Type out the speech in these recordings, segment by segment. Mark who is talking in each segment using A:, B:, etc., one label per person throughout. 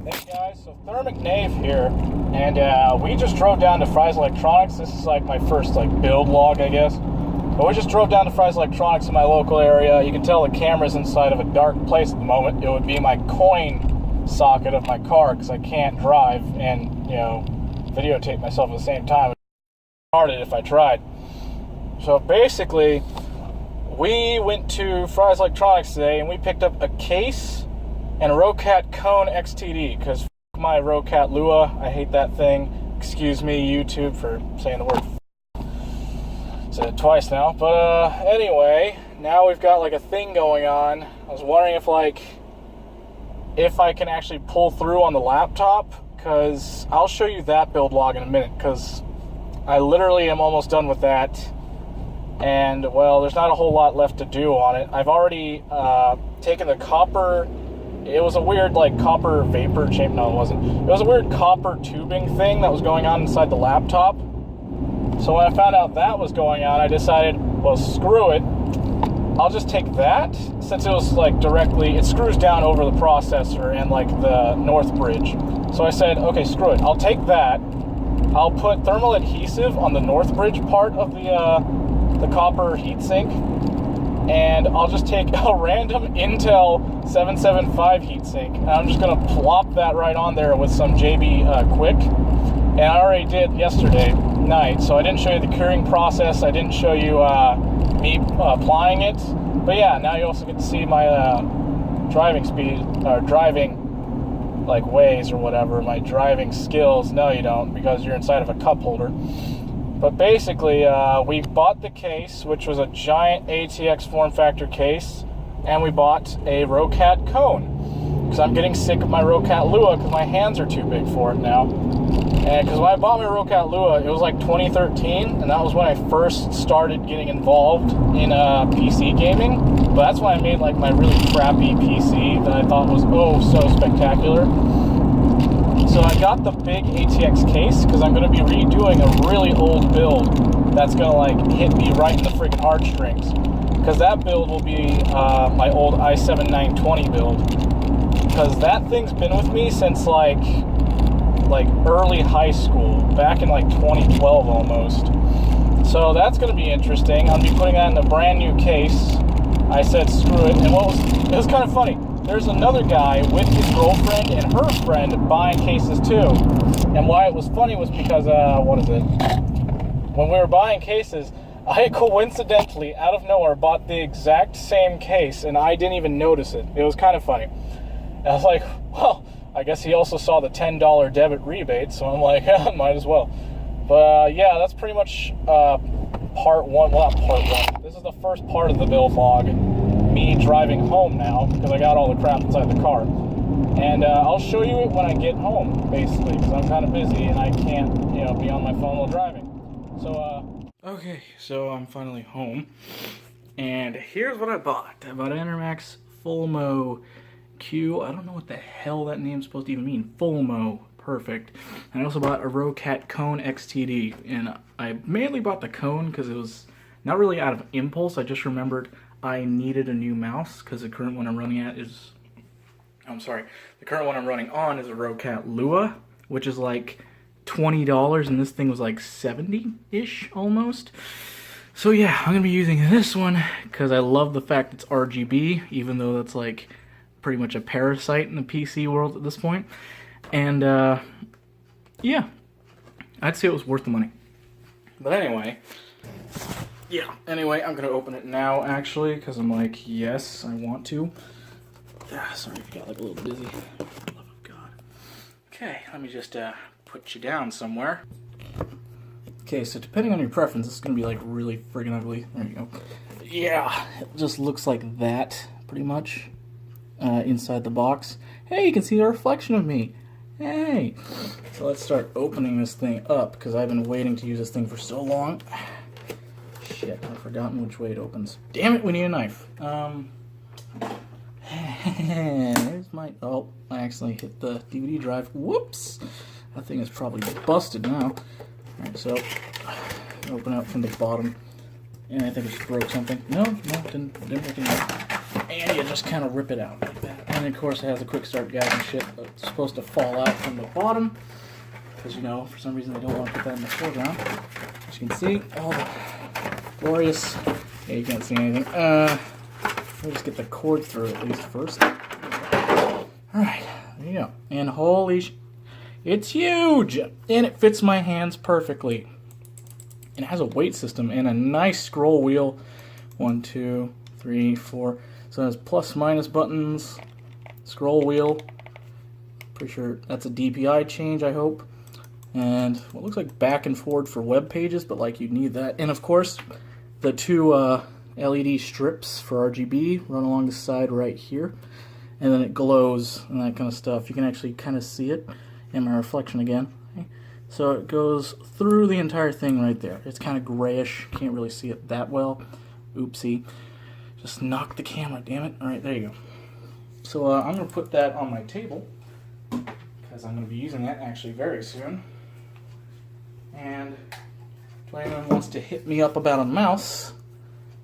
A: Hey guys, so Thermic Knave here, and we just drove down to Fry's Electronics. This is like my first build log, I guess. But we just drove down to Fry's Electronics in my local area. You can tell the camera's inside of a dark place at the moment. It would be my coin socket of my car because I can't drive and, videotape myself at the same time. It would be hard if I tried. So basically, we went to Fry's Electronics today and we picked up a case and a Roccat Cone XTD, because my Roccat Lua, I hate that thing. Excuse me, YouTube, for saying the word said it twice now. But anyway, now we've got a thing going on. I was wondering if I can actually pull through on the laptop, because I'll show you that build log in a minute, because I literally am almost done with that. And, well, there's not a whole lot left to do on it. I've already taken the copper. It was a weird, copper vapor chamber. No, it wasn't. It was a weird copper tubing thing that was going on inside the laptop. So when I found out that was going on, I decided, well, screw it. I'll just take that, since it was, directly, it screws down over the processor and, the north bridge. So I said, okay, screw it. I'll take that. I'll put thermal adhesive on the north bridge part of the copper heatsink. And I'll just take a random Intel 775 heatsink, and I'm just going to plop that right on there with some JB Quick. And I already did yesterday night, so I didn't show you the curing process. I didn't show you me applying it. But yeah, now you also get to see my driving speed, or driving ways or whatever, my driving skills. No, you don't, because you're inside of a cup holder. But basically, we bought the case, which was a giant ATX form factor case, and we bought a Roccat Cone, because I'm getting sick of my Roccat Lua because my hands are too big for it now. And because when I bought my Roccat Lua, it was 2013, and that was when I first started getting involved in PC gaming. But that's when I made my really crappy PC that I thought was so spectacular. So I got the big ATX case because I'm going to be redoing a really old build that's going to hit me right in the friggin' heartstrings. Because that build will be my old i7 920 build. Because that thing's been with me since early high school, back in 2012 almost. So that's going to be interesting. I'll be putting that in a brand new case. I said screw it, and it was kind of funny. There's another guy with his girlfriend and her friend buying cases too. And why it was funny was because, when we were buying cases, I coincidentally, out of nowhere, bought the exact same case, and I didn't even notice it. It was kind of funny. And I was like, well, I guess he also saw the $10 debit rebate, so I'm like, might as well. But, yeah, that's pretty much part one. Well, not part one. This is the first part of the build log. Me driving home now, because I got all the crap inside the car. And I'll show you it when I get home, basically, because I'm kind of busy and I can't, be on my phone while driving. So, okay, so I'm finally home. And here's what I bought. I bought an Enermax Fulmo Q. I don't know what the hell that name's supposed to even mean. Fulmo. Perfect. And I also bought a Roccat Cone XTD. And I mainly bought the Cone because it was not really out of impulse. I just remembered I needed a new mouse because the current one I'm running on is a Roccat Lua, which is $20, and this thing was $70-ish almost. So yeah, I'm gonna be using this one because I love the fact it's RGB, even though that's pretty much a parasite in the PC world at this point. And yeah, I'd say it was worth the money. But anyway. Yeah, anyway, I'm going to open it now, actually, because I'm yes, I want to. Sorry if you got a little dizzy. For the love of God. Okay, let me just put you down somewhere. Okay, so depending on your preference, this is going to be really friggin' ugly. There you go. Yeah, it just looks like that, pretty much, inside the box. Hey, you can see a reflection of me. Hey! So let's start opening this thing up, because I've been waiting to use this thing for so long. Shit, I've forgotten which way it opens. Damn it, we need a knife. There's my... Oh, I accidentally hit the DVD drive. Whoops! That thing is probably busted now. Alright, so... Open up from the bottom. And I think it just broke something. No, didn't break anything. And you just kind of rip it out like that. And of course it has a quick start guide and shit, but it's supposed to fall out from the bottom. Because, you know, for some reason they don't want to put that in the foreground. As you can see, all the glorious... Yeah, you can't see anything. We'll just get the cord through at least first. Alright, there you go. And holy it's huge! And it fits my hands perfectly. And it has a weight system and a nice scroll wheel. 1, 2, 3, 4. So it has plus minus buttons. Scroll wheel. Pretty sure that's a DPI change, I hope. And what looks like back and forward for web pages, but like you'd need that. And of course, the two LED strips for RGB run along the side right here. And then it glows and that kind of stuff. You can actually kind of see it in my reflection again. Okay. So it goes through the entire thing right there. It's kind of grayish. Can't really see it that well. Oopsie. Just knocked the camera, damn it. Alright, there you go. So I'm going to put that on my table, because I'm going to be using that actually very soon. And if anyone wants to hit me up about a mouse,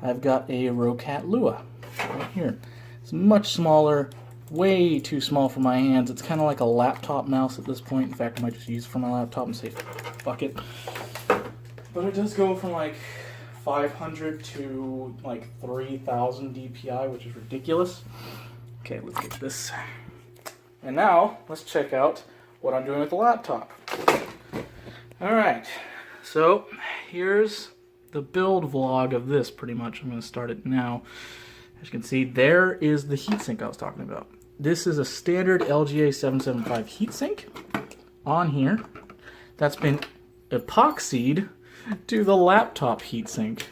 A: I've got a Roccat Lua right here. It's much smaller, way too small for my hands. It's kind of like a laptop mouse at this point. In fact, I might just use it for my laptop and say, fuck it. But it does go from like 500 to like 3,000 DPI, which is ridiculous. Okay, let's get this. And now, let's check out what I'm doing with the laptop. Alright, so here's the build vlog of this pretty much. I'm going to start it now. As you can see, there is the heatsink I was talking about. This is a standard LGA 775 heatsink on here that's been epoxied to the laptop heatsink.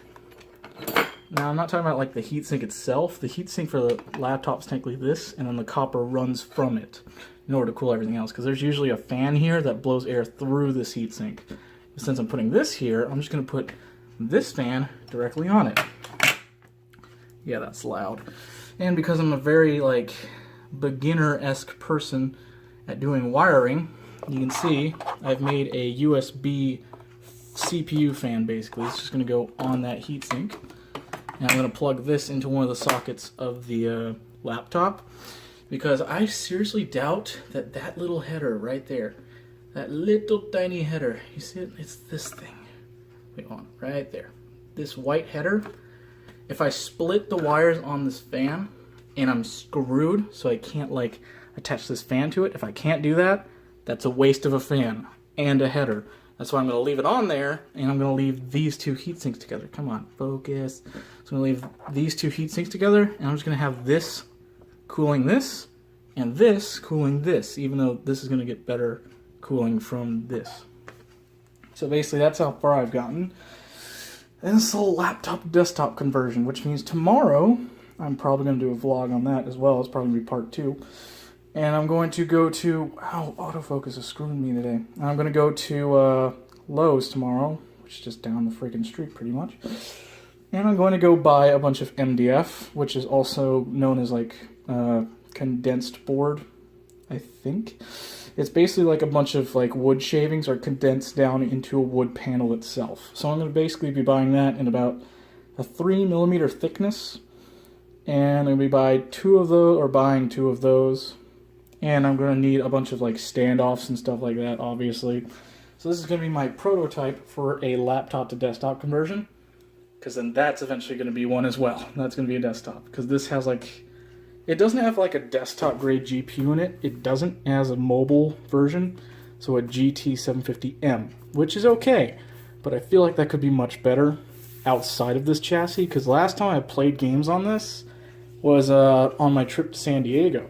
A: Now, I'm not talking about like the heatsink itself. The heatsink for the laptop is technically this, and then the copper runs from it in order to cool everything else, because there's usually a fan here that blows air through this heatsink. Since I'm putting this here, I'm just going to put this fan directly on it. Yeah, that's loud. And because I'm a very like beginner-esque person at doing wiring, you can see I've made a USB CPU fan basically. It's just going to go on that heatsink. And I'm going to plug this into one of the sockets of the laptop, because I seriously doubt that that little header right there, that little tiny header, you see it? It's this thing. Wait, hold on, right there. This white header, if I split the wires on this fan and I'm screwed so I can't like attach this fan to it, if I can't do that, that's a waste of a fan and a header. That's why I'm going to leave it on there, and I'm going to leave these two heat sinks together. Come on, focus. So I'm going to leave these two heat sinks together, and I'm just going to have this cooling this, and this cooling this, even though this is going to get better cooling from this. So basically that's how far I've gotten. And this little laptop to desktop conversion, which means tomorrow I'm probably going to do a vlog on that as well. It's probably going to be part 2. And I'm going to go to... Wow, autofocus is screwing me today. I'm going to go to Lowe's tomorrow, which is just down the freaking street pretty much. And I'm going to go buy a bunch of MDF, which is also known as like condensed board, I think. It's basically like a bunch of like wood shavings are condensed down into a wood panel itself. So I'm going to basically be buying that in about a 3mm thickness. And I'm going to be buying two of those. And I'm going to need a bunch of like standoffs and stuff like that, obviously. So this is going to be my prototype for a laptop to desktop conversion. Because then that's eventually going to be one as well. That's going to be a desktop. Because this has like... It doesn't have like a desktop grade GPU in it. It doesn't. It has a mobile version. So a GT750M. Which is okay. But I feel like that could be much better outside of this chassis. Because last time I played games on this was on my trip to San Diego.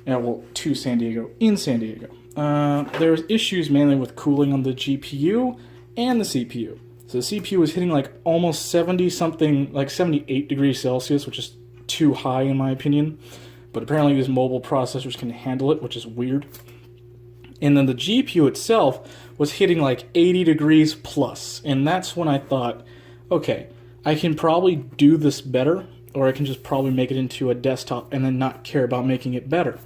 A: Yeah, well, to San Diego, in San Diego. There's issues mainly with cooling on the GPU and the CPU. So the CPU was hitting like almost 70-something, like 78 degrees Celsius, which is too high in my opinion. But apparently these mobile processors can handle it, which is weird. And then the GPU itself was hitting like 80 degrees plus. And that's when I thought, okay, I can probably do this better, or I can just probably make it into a desktop and then not care about making it better.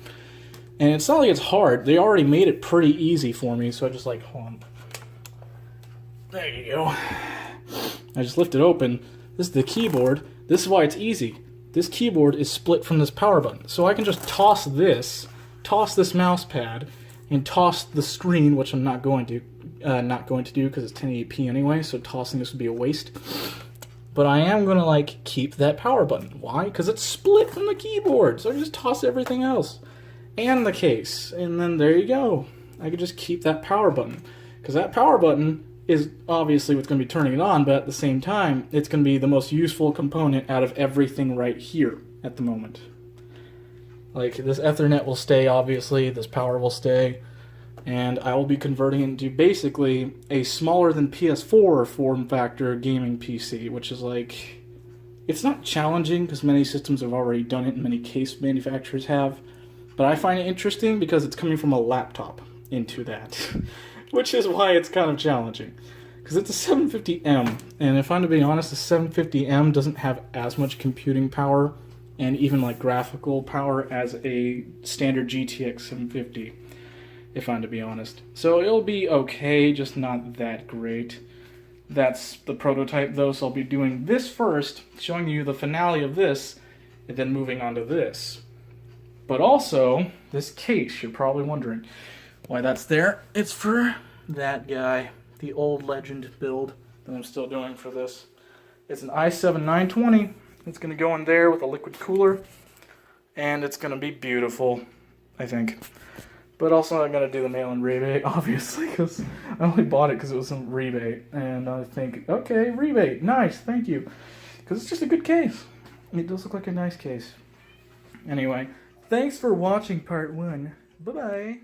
A: And it's not like it's hard. They already made it pretty easy for me, so I just like, hold on. There you go. I just lift it open. This is the keyboard. This is why it's easy. this keyboard is split from this power button. So I can just toss this mouse pad, and toss the screen, which I'm not going to do because it's 1080p anyway, so tossing this would be a waste. But I am going to like keep that power button. Why? Because it's split from the keyboard, so I just toss everything else. And the case, and then there you go. I could just keep that power button, because that power button is obviously what's going to be turning it on, but at the same time, it's going to be the most useful component out of everything right here at the moment. Like, this Ethernet will stay, obviously, this power will stay, and I will be converting it into basically a smaller than PS4 form factor gaming PC, which is like, it's not challenging because many systems have already done it and many case manufacturers have, but I find it interesting because it's coming from a laptop into that, which is why it's kind of challenging. Because it's a 750M, and if I'm to be honest, the 750M doesn't have as much computing power and even like graphical power as a standard GTX 750, if I'm to be honest. So it'll be okay, just not that great. That's the prototype though, so I'll be doing this first, showing you the finale of this, and then moving on to this. But also, this case, you're probably wondering why that's there. It's for that guy, the old Legend build that I'm still doing for this. It's an i7-920. It's going to go in there with a liquid cooler, and it's going to be beautiful, I think. But also I'm going to do the mail-in rebate, obviously, because I only bought it because it was in rebate. And I think, okay, rebate, nice, thank you. Because it's just a good case. It does look like a nice case. Anyway, thanks for watching part 1. Bye-bye.